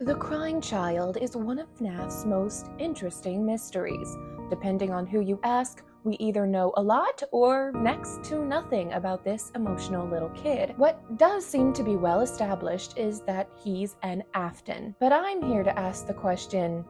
The crying child is one of FNAF's most interesting mysteries. Depending on who you ask, we either know a lot or next to nothing about this emotional little kid. What does seem to be well established is that he's an Afton. But I'm here to ask the question,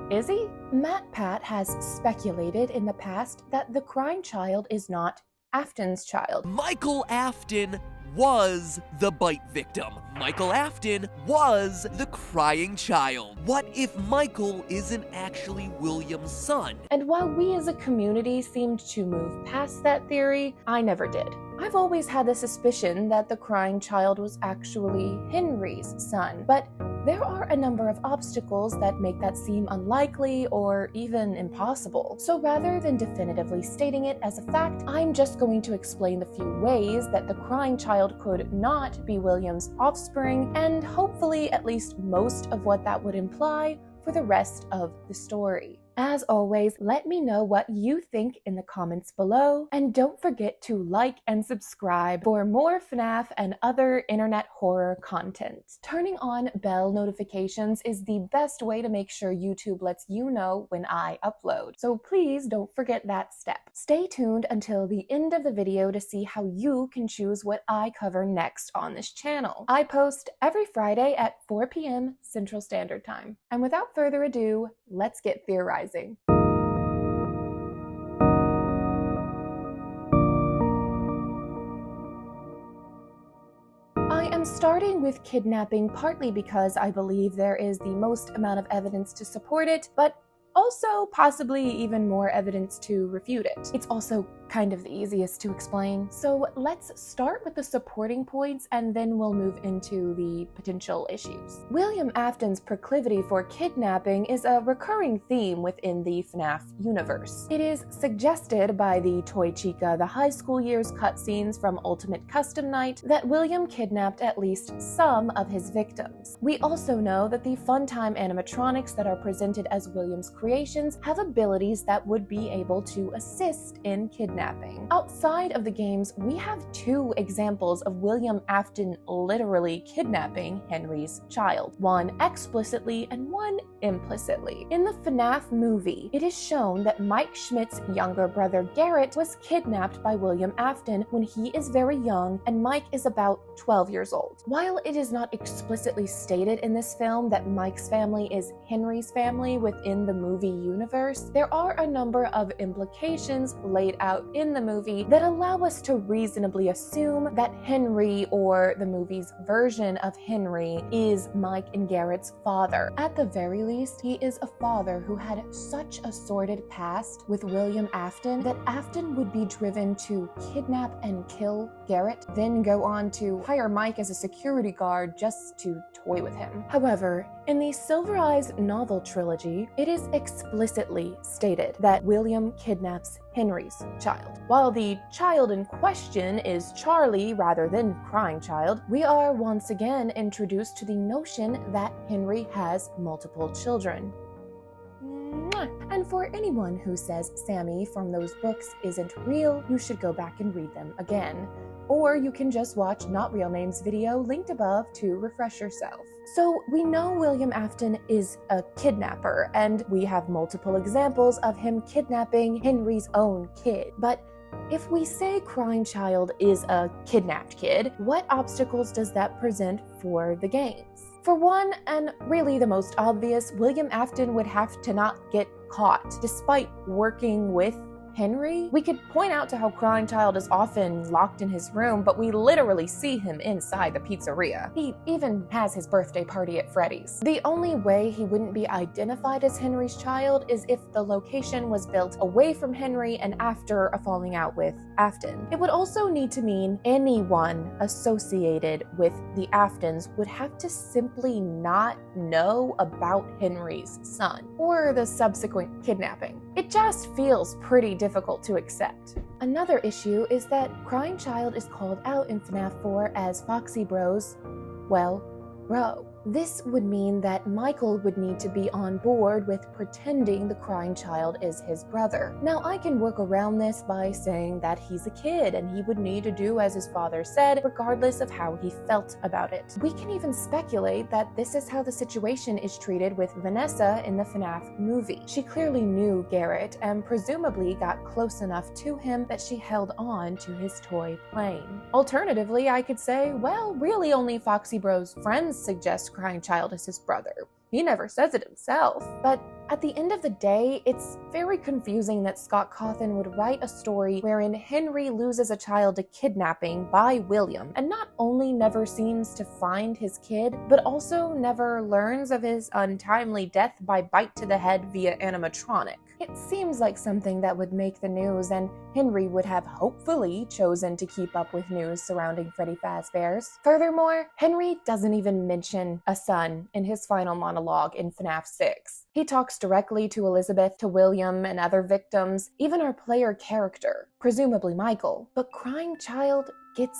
is he? MatPat has speculated in the past that the crying child is not Afton's child. Michael Afton was the bite victim. Michael Afton was the crying child. What if Michael isn't actually William's son? And while we as a community seemed to move past that theory, I never did. I've always had the suspicion that the crying child was actually Henry's son, but there are a number of obstacles that make that seem unlikely or even impossible. So rather than definitively stating it as a fact, I'm just going to explain the few ways that the crying child could not be William's offspring, and hopefully at least most of what that would imply for the rest of the story. As always, let me know what you think in the comments below, and don't forget to like and subscribe for more FNAF and other internet horror content. Turning on bell notifications is the best way to make sure YouTube lets you know when I upload, so please don't forget that step. Stay tuned until the end of the video to see how you can choose what I cover next on this channel. I post every Friday at 4 p.m. Central Standard Time. And without further ado, let's get theorizing. I am starting with kidnapping partly because I believe there is the most amount of evidence to support it, but also possibly even more evidence to refute it. It's also kind of the easiest to explain. So let's start with the supporting points and then we'll move into the potential issues. William Afton's proclivity for kidnapping is a recurring theme within the FNAF universe. It is suggested by the Toy Chica the high school years cutscenes from Ultimate Custom Night that William kidnapped at least some of his victims. We also know that the Funtime animatronics that are presented as William's creations have abilities that would be able to assist in kidnapping. Outside of the games, we have two examples of William Afton literally kidnapping Henry's child, one explicitly and one implicitly. In the FNAF movie, it is shown that Mike Schmidt's younger brother Garrett was kidnapped by William Afton when he is very young and Mike is about 12 years old. While it is not explicitly stated in this film that Mike's family is Henry's family within the movie universe, there are a number of implications laid out in the movie that allow us to reasonably assume that Henry, or the movie's version of Henry, is Mike and Garrett's father. At the very least, he is a father who had such a sordid past with William Afton that Afton would be driven to kidnap and kill Garrett, then go on to hire Mike as a security guard just to toy with him. However, in the Silver Eyes novel trilogy, it is explicitly stated that William kidnaps Henry's child. While the child in question is Charlie rather than crying child, we are once again introduced to the notion that Henry has multiple children. And for anyone who says Sammy from those books isn't real, you should go back and read them again. Or you can just watch Not Real Names video linked above to refresh yourself. So we know William Afton is a kidnapper, and we have multiple examples of him kidnapping Henry's own kid. But if we say crying child is a kidnapped kid, what obstacles does that present for the games? For one, and really the most obvious, William Afton would have to not get caught, despite working with Henry. We could point out to how crying child is often locked in his room, but we literally see him inside the pizzeria. He even has his birthday party at Freddy's. The only way he wouldn't be identified as Henry's child is if the location was built away from Henry and after a falling out with Afton. It would also need to mean anyone associated with the Aftons would have to simply not know about Henry's son or the subsequent kidnapping. It just feels pretty difficult to accept. Another issue is that crying child is called out in FNAF 4 as Foxy Bro's, well, bro. This would mean that Michael would need to be on board with pretending the crying child is his brother. Now, I can work around this by saying that he's a kid and he would need to do as his father said, regardless of how he felt about it. We can even speculate that this is how the situation is treated with Vanessa in the FNAF movie. She clearly knew Garrett and presumably got close enough to him that she held on to his toy plane. Alternatively, I could say, well, really only Foxy Bro's friends suggest crying child is his brother. He never says it himself. But at the end of the day, it's very confusing that Scott Cawthon would write a story wherein Henry loses a child to kidnapping by William, and not only never seems to find his kid, but also never learns of his untimely death by bite to the head via animatronic. It seems like something that would make the news, and Henry would have hopefully chosen to keep up with news surrounding Freddy Fazbear's. Furthermore, Henry doesn't even mention a son in his final monologue in FNAF 6. He talks directly to Elizabeth, to William, and other victims, even our player character, presumably Michael. But crying child gets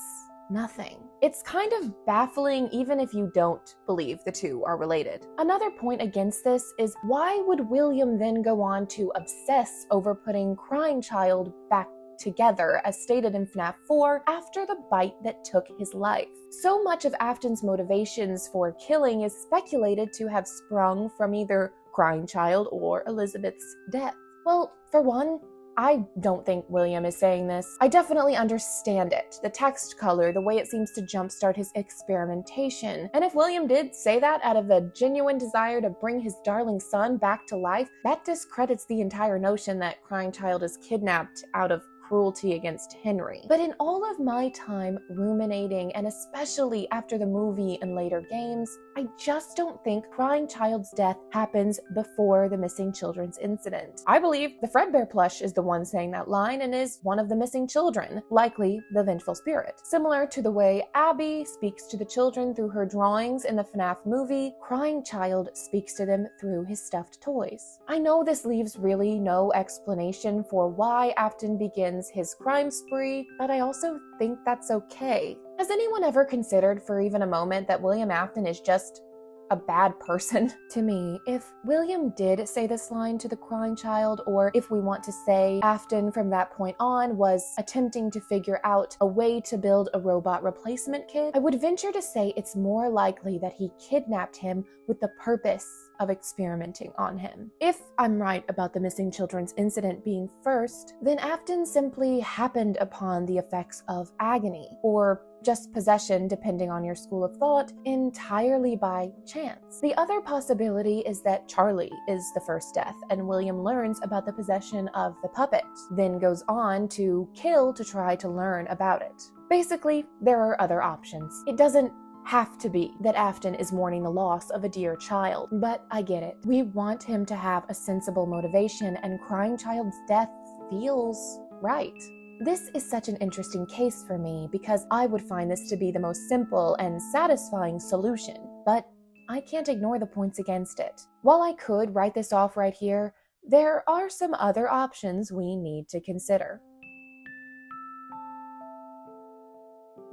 nothing. It's kind of baffling even if you don't believe the two are related. Another point against this is why would William then go on to obsess over putting crying child back together as stated in FNAF 4 after the bite that took his life? So much of Afton's motivations for killing is speculated to have sprung from either crying child or Elizabeth's death. Well, for one, I don't think William is saying this. I definitely understand it. The text color, the way it seems to jumpstart his experimentation. And if William did say that out of a genuine desire to bring his darling son back to life, that discredits the entire notion that crying child is kidnapped out of cruelty against Henry. But in all of my time ruminating, and especially after the movie and later games, I just don't think crying child's death happens before the missing children's incident. I believe the Fredbear plush is the one saying that line and is one of the missing children, likely the vengeful spirit. Similar to the way Abby speaks to the children through her drawings in the FNAF movie, crying child speaks to them through his stuffed toys. I know this leaves really no explanation for why Afton begins his crime spree, but I also think that's okay. Has anyone ever considered for even a moment that William Afton is just a bad person? To me, if William did say this line to the crying child, or if we want to say Afton from that point on was attempting to figure out a way to build a robot replacement kit, I would venture to say it's more likely that he kidnapped him with the purpose of experimenting on him. If I'm right about the missing children's incident being first, then Afton simply happened upon the effects of agony, or just possession, depending on your school of thought, entirely by chance. The other possibility is that Charlie is the first death, and William learns about the possession of the puppet, then goes on to kill to try to learn about it. Basically, there are other options. It doesn't have to be that Afton is mourning the loss of a dear child, but I get it. We want him to have a sensible motivation, and crying child's death feels right. This is such an interesting case for me because I would find this to be the most simple and satisfying solution, but I can't ignore the points against it. While I could write this off right here, there are some other options we need to consider.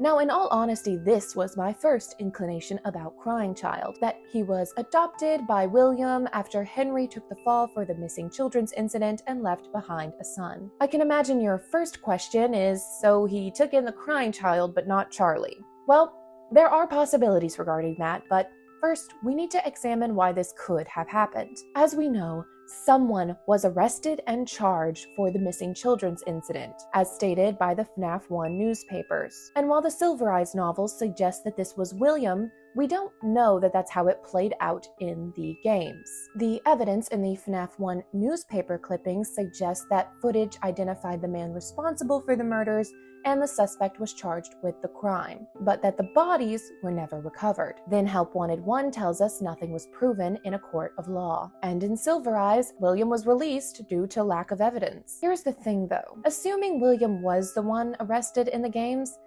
Now, in all honesty, this was my first inclination about Crying Child, that he was adopted by William after Henry took the fall for the missing children's incident and left behind a son. I can imagine your first question is, so he took in the Crying Child but not Charlie. Well, there are possibilities regarding that, but first, we need to examine why this could have happened. As we know, someone was arrested and charged for the missing children's incident, as stated by the FNAF 1 newspapers. And while the Silver Eyes novels suggest that this was William, we don't know that that's how it played out in the games. The evidence in the FNAF 1 newspaper clippings suggests that footage identified the man responsible for the murders and the suspect was charged with the crime, but that the bodies were never recovered. Then Help Wanted 1 tells us nothing was proven in a court of law. And in Silver Eyes, William was released due to lack of evidence. Here's the thing though, assuming William was the one arrested in the games,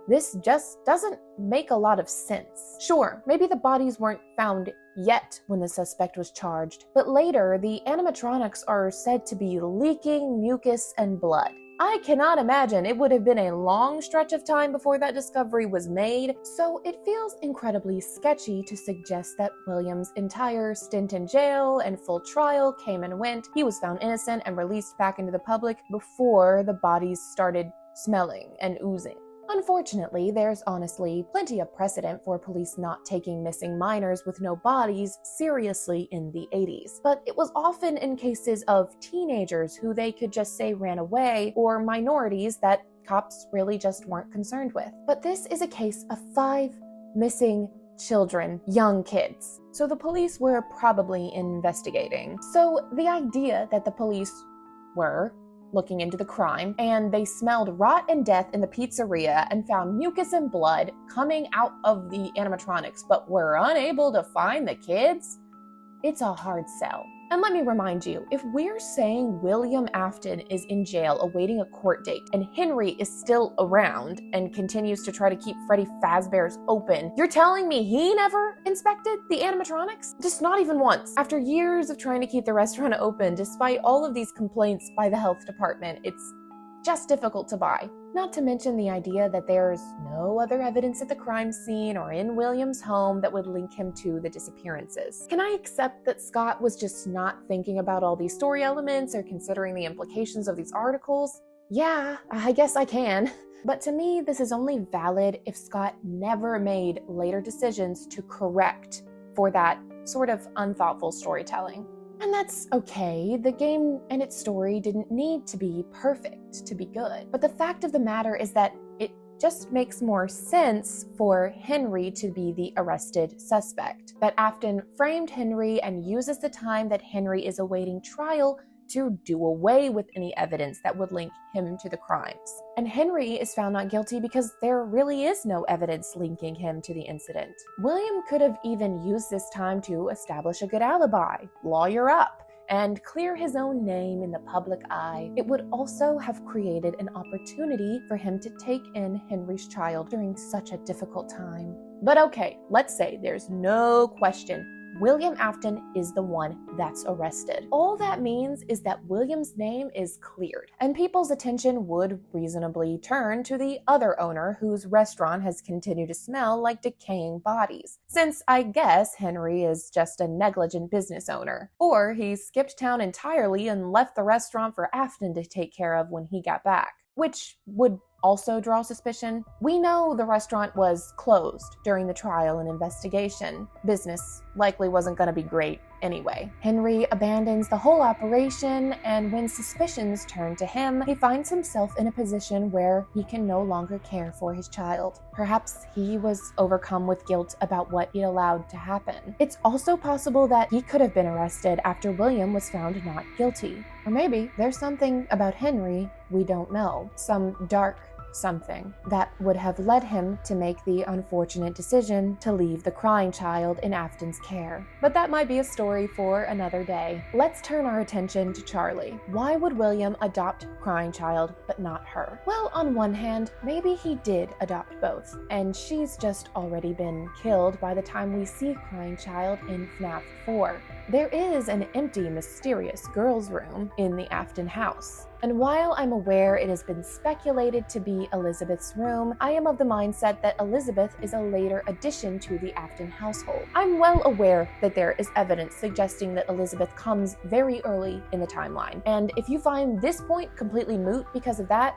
this just doesn't make a lot of sense. Sure, maybe the bodies weren't found yet when the suspect was charged, but later the animatronics are said to be leaking mucus and blood. I cannot imagine it would have been a long stretch of time before that discovery was made, so it feels incredibly sketchy to suggest that William's entire stint in jail and full trial came and went. He was found innocent and released back into the public before the bodies started smelling and oozing. Unfortunately, there's honestly plenty of precedent for police not taking missing minors with no bodies seriously in the 80s. But it was often in cases of teenagers who they could just say ran away, or minorities that cops really just weren't concerned with. But this is a case of 5 missing children, young kids. So the police were probably investigating. So the idea that the police were looking into the crime, and they smelled rot and death in the pizzeria and found mucus and blood coming out of the animatronics, but were unable to find the kids? It's a hard sell. And let me remind you, if we're saying William Afton is in jail awaiting a court date and Henry is still around and continues to try to keep Freddy Fazbear's open, you're telling me he never inspected the animatronics? Just not even once. After years of trying to keep the restaurant open, despite all of these complaints by the health department, it's just difficult to buy. Not to mention the idea that there's no other evidence at the crime scene or in William's home that would link him to the disappearances. Can I accept that Scott was just not thinking about all these story elements or considering the implications of these articles? Yeah, I guess I can. But to me, this is only valid if Scott never made later decisions to correct for that sort of unthoughtful storytelling. And that's okay. The game and its story didn't need to be perfect to be good. But the fact of the matter is that it just makes more sense for Henry to be the arrested suspect. That Afton framed Henry and uses the time that Henry is awaiting trial to do away with any evidence that would link him to the crimes. And Henry is found not guilty because there really is no evidence linking him to the incident. William could have even used this time to establish a good alibi, lawyer up, and clear his own name in the public eye. It would also have created an opportunity for him to take in Henry's child during such a difficult time. But okay, let's say there's no question William Afton is the one that's arrested. All that means is that William's name is cleared, and people's attention would reasonably turn to the other owner whose restaurant has continued to smell like decaying bodies, since I guess Henry is just a negligent business owner. Or he skipped town entirely and left the restaurant for Afton to take care of when he got back, which would also draw suspicion. We know the restaurant was closed during the trial and investigation. Business likely wasn't going to be great anyway. Henry abandons the whole operation, and when suspicions turn to him, he finds himself in a position where he can no longer care for his child. Perhaps he was overcome with guilt about what he'd allowed to happen. It's also possible that he could have been arrested after William was found not guilty. Or maybe there's something about Henry we don't know, some dark something that would have led him to make the unfortunate decision to leave the crying child in Afton's care. But that might be a story for another day. Let's turn our attention to Charlie. Why would William adopt crying child but not her? Well, on one hand, maybe he did adopt both, and she's just already been killed by the time we see crying child in FNAF 4. There is an empty, mysterious girls' room in the Afton house. And while I'm aware it has been speculated to be Elizabeth's room, I am of the mindset that Elizabeth is a later addition to the Afton household. I'm well aware that there is evidence suggesting that Elizabeth comes very early in the timeline. And if you find this point completely moot because of that,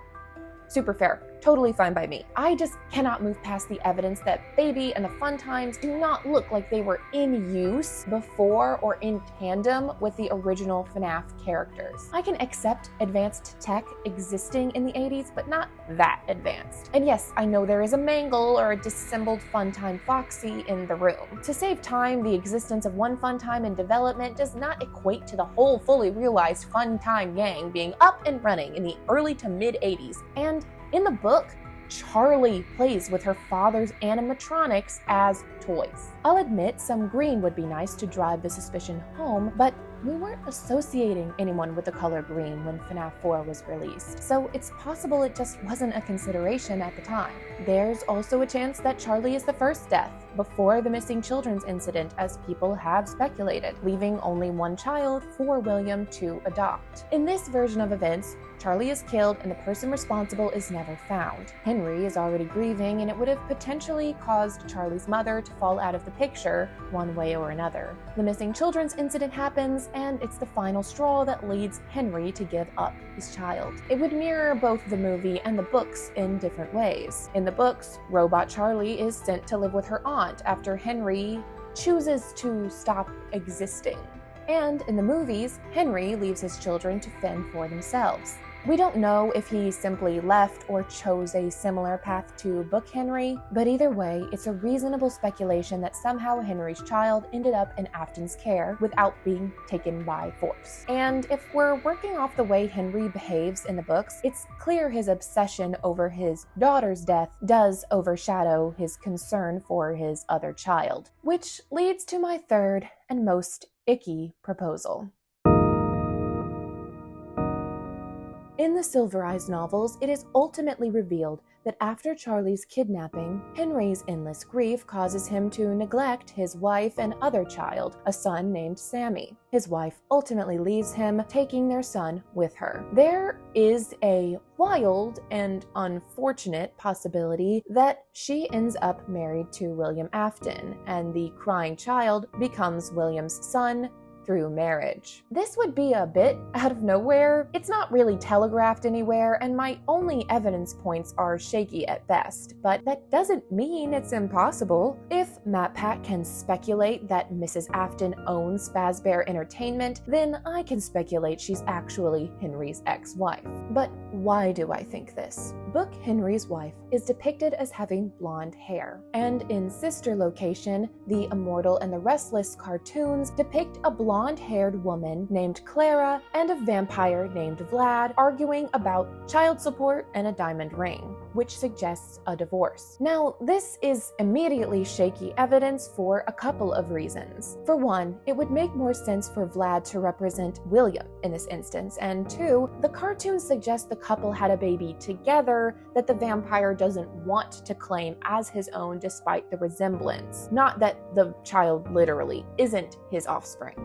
super fair. Totally fine by me. I just cannot move past the evidence that Baby and the Fun Times do not look like they were in use before or in tandem with the original FNAF characters. I can accept advanced tech existing in the 80s, but not that advanced. And yes, I know there is a Mangle or a disassembled Funtime Foxy in the room. To save time, the existence of one Funtime in development does not equate to the whole fully realized Funtime gang being up and running in the early to mid 80s. And in the book, Charlie plays with her father's animatronics as toys. I'll admit some green would be nice to drive the suspicion home, but we weren't associating anyone with the color green when FNAF 4 was released, so it's possible it just wasn't a consideration at the time. There's also a chance that Charlie is the first death, before the missing children's incident, as people have speculated, leaving only one child for William to adopt. In this version of events, Charlie is killed and the person responsible is never found. Henry is already grieving, and it would have potentially caused Charlie's mother to fall out of the picture one way or another. The missing children's incident happens, and it's the final straw that leads Henry to give up his child. It would mirror both the movie and the books in different ways. In the books, Robot Charlie is sent to live with her aunt after Henry chooses to stop existing. And in the movies, Henry leaves his children to fend for themselves. We don't know if he simply left or chose a similar path to Book Henry, but either way, it's a reasonable speculation that somehow Henry's child ended up in Afton's care without being taken by force. And if we're working off the way Henry behaves in the books, it's clear his obsession over his daughter's death does overshadow his concern for his other child. Which leads to my third and most icky proposal. In the Silver Eyes novels, it is ultimately revealed that after Charlie's kidnapping, Henry's endless grief causes him to neglect his wife and other child, a son named Sammy. His wife ultimately leaves him, taking their son with her. There is a wild and unfortunate possibility that she ends up married to William Afton, and the crying child becomes William's son through marriage. This would be a bit out of nowhere. It's not really telegraphed anywhere, and my only evidence points are shaky at best, but that doesn't mean it's impossible. If MatPat can speculate that Mrs. Afton owns Fazbear Entertainment, then I can speculate she's actually Henry's ex-wife. But why do I think this? Book Henry's wife is depicted as having blonde hair, and in Sister Location, the Immortal and the Restless cartoons depict a blonde-haired woman named Clara and a vampire named Vlad arguing about child support and a diamond ring, which suggests a divorce. Now, this is immediately shaky evidence for a couple of reasons. For one, it would make more sense for Vlad to represent William in this instance, and two, the cartoons suggest the couple had a baby together that the vampire doesn't want to claim as his own despite the resemblance, not that the child literally isn't his offspring.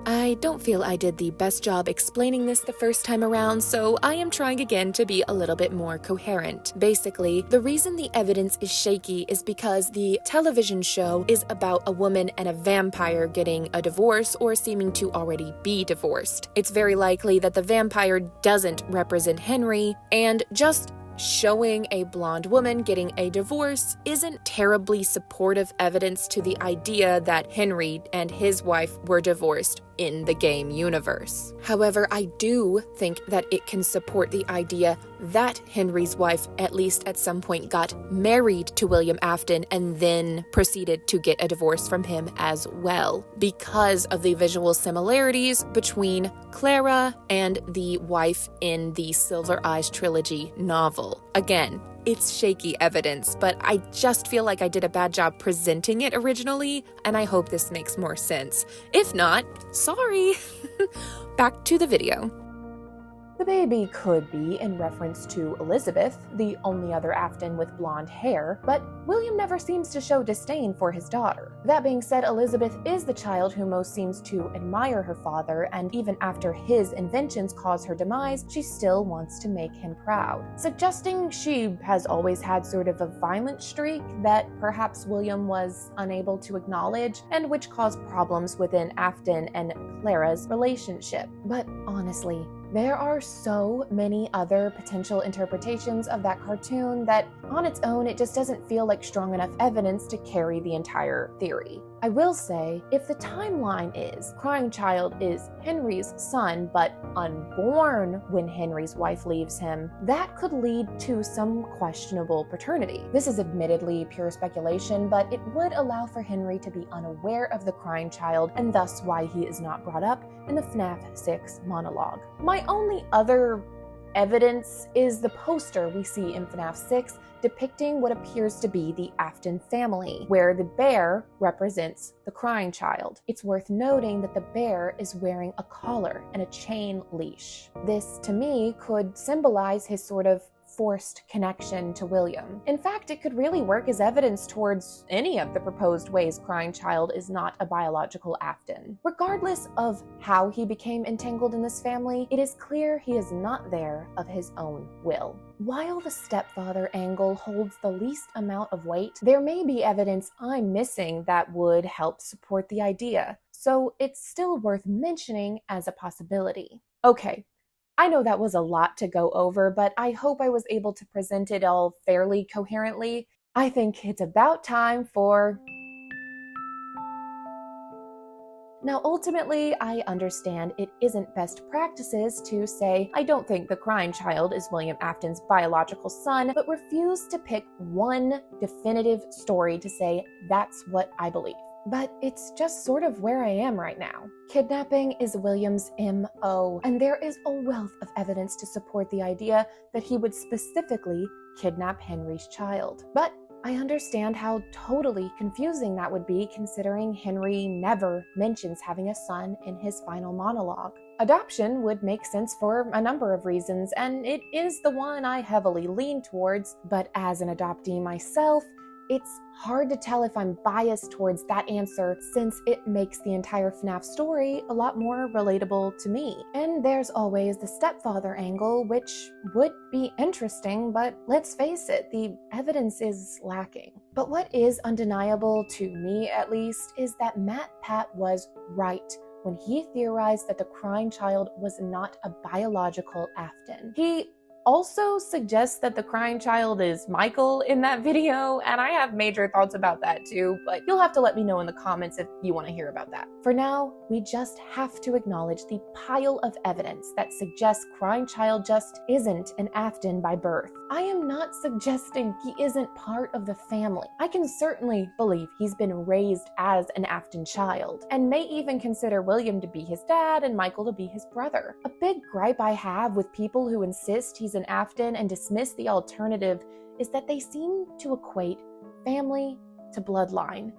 I don't feel I did the best job explaining this the first time around, so I am trying again to be a little bit more coherent. Basically, the reason the evidence is shaky is because the television show is about a woman and a vampire getting a divorce or seeming to already be divorced. It's very likely that the vampire doesn't represent Henry, and just showing a blonde woman getting a divorce isn't terribly supportive evidence to the idea that Henry and his wife were divorced in the game universe. However, I do think that it can support the idea that Henry's wife at least at some point got married to William Afton and then proceeded to get a divorce from him as well, because of the visual similarities between Clara and the wife in the Silver Eyes trilogy novel. Again, it's shaky evidence, but I just feel like I did a bad job presenting it originally, and I hope this makes more sense. If not, sorry. Back to the video. The baby could be in reference to Elizabeth, the only other Afton with blonde hair, but William never seems to show disdain for his daughter. That being said, Elizabeth is the child who most seems to admire her father, and even after his inventions cause her demise, she still wants to make him proud, suggesting she has always had sort of a violent streak that perhaps William was unable to acknowledge, and which caused problems within Afton and Clara's relationship. But honestly, there are so many other potential interpretations of that cartoon that on its own it just doesn't feel like strong enough evidence to carry the entire theory. I will say, if the timeline is Crying Child is Henry's son but unborn when Henry's wife leaves him, that could lead to some questionable paternity. This is admittedly pure speculation, but it would allow for Henry to be unaware of the crying child and thus why he is not brought up in the FNAF 6 monologue. My only other evidence is the poster we see in FNAF 6 depicting what appears to be the Afton family, where the bear represents the crying child. It's worth noting that the bear is wearing a collar and a chain leash. This, to me, could symbolize his sort of forced connection to William. In fact, it could really work as evidence towards any of the proposed ways crying child is not a biological Afton. Regardless of how he became entangled in this family, it is clear he is not there of his own will. While the stepfather angle holds the least amount of weight, there may be evidence I'm missing that would help support the idea, so it's still worth mentioning as a possibility. Okay, I know that was a lot to go over, but I hope I was able to present it all fairly coherently. I think it's about time for... Now, ultimately, I understand it isn't best practices to say, I don't think the crying child is William Afton's biological son, but refuse to pick one definitive story to say, that's what I believe. But it's just sort of where I am right now. Kidnapping is William's MO, and there is a wealth of evidence to support the idea that he would specifically kidnap Henry's child. But I understand how totally confusing that would be, considering Henry never mentions having a son in his final monologue. Adoption would make sense for a number of reasons, and it is the one I heavily lean towards, but as an adoptee myself, it's hard to tell if I'm biased towards that answer, since it makes the entire FNAF story a lot more relatable to me. And there's always the stepfather angle, which would be interesting, but let's face it, the evidence is lacking. But what is undeniable, to me at least, is that MatPat was right when he theorized that the crying child was not a biological Afton. He also suggests that the crying child is Michael in that video, and I have major thoughts about that too, but you'll have to let me know in the comments if you want to hear about that. For now, we just have to acknowledge the pile of evidence that suggests crying child just isn't an Afton by birth. I am not suggesting he isn't part of the family. I can certainly believe he's been raised as an Afton child, and may even consider William to be his dad and Michael to be his brother. A big gripe I have with people who insist he's an Afton and dismiss the alternative is that they seem to equate family to bloodline,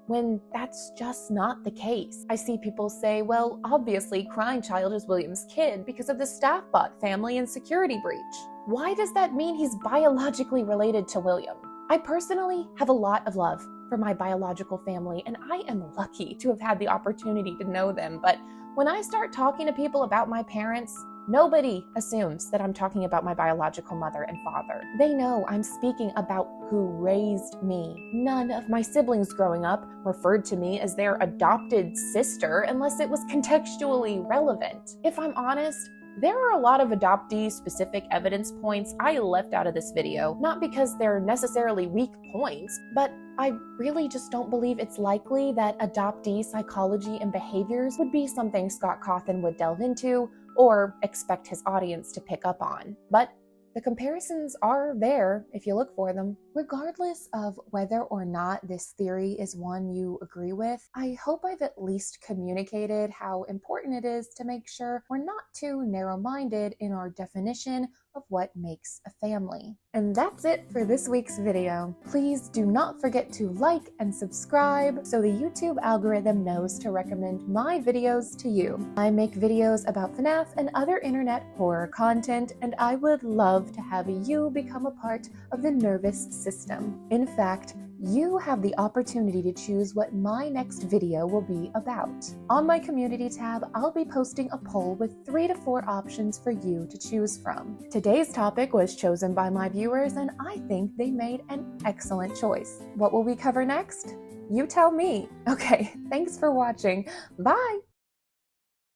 when that's just not the case. I see people say, well, obviously crying child is William's kid because of the Staffbot family and security breach. Why does that mean he's biologically related to William? I personally have a lot of love for my biological family, and I am lucky to have had the opportunity to know them, but when I start talking to people about my parents, nobody assumes that I'm talking about my biological mother and father. They know I'm speaking about who raised me. None of my siblings growing up referred to me as their adopted sister unless it was contextually relevant. If I'm honest, there are a lot of adoptee-specific evidence points I left out of this video, not because they're necessarily weak points, but I really just don't believe it's likely that adoptee psychology and behaviors would be something Scott Cawthon would delve into or expect his audience to pick up on. But the comparisons are there if you look for them. Regardless of whether or not this theory is one you agree with, I hope I've at least communicated how important it is to make sure we're not too narrow-minded in our definition of what makes a family. And that's it for this week's video. Please do not forget to like and subscribe so the YouTube algorithm knows to recommend my videos to you. I make videos about FNAF and other internet horror content, and I would love to have you become a part of the nervous system. In fact, you have the opportunity to choose what my next video will be about. On my community tab, I'll be posting a poll with 3 to 4 options for you to choose from. Today's topic was chosen by my viewers, and I think they made an excellent choice. What will we cover next? You tell me. Okay, thanks for watching. Bye!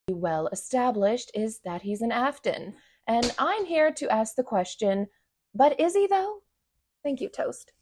Well established is that he's an Afton, and I'm here to ask the question, but is he though? Thank you, Toast.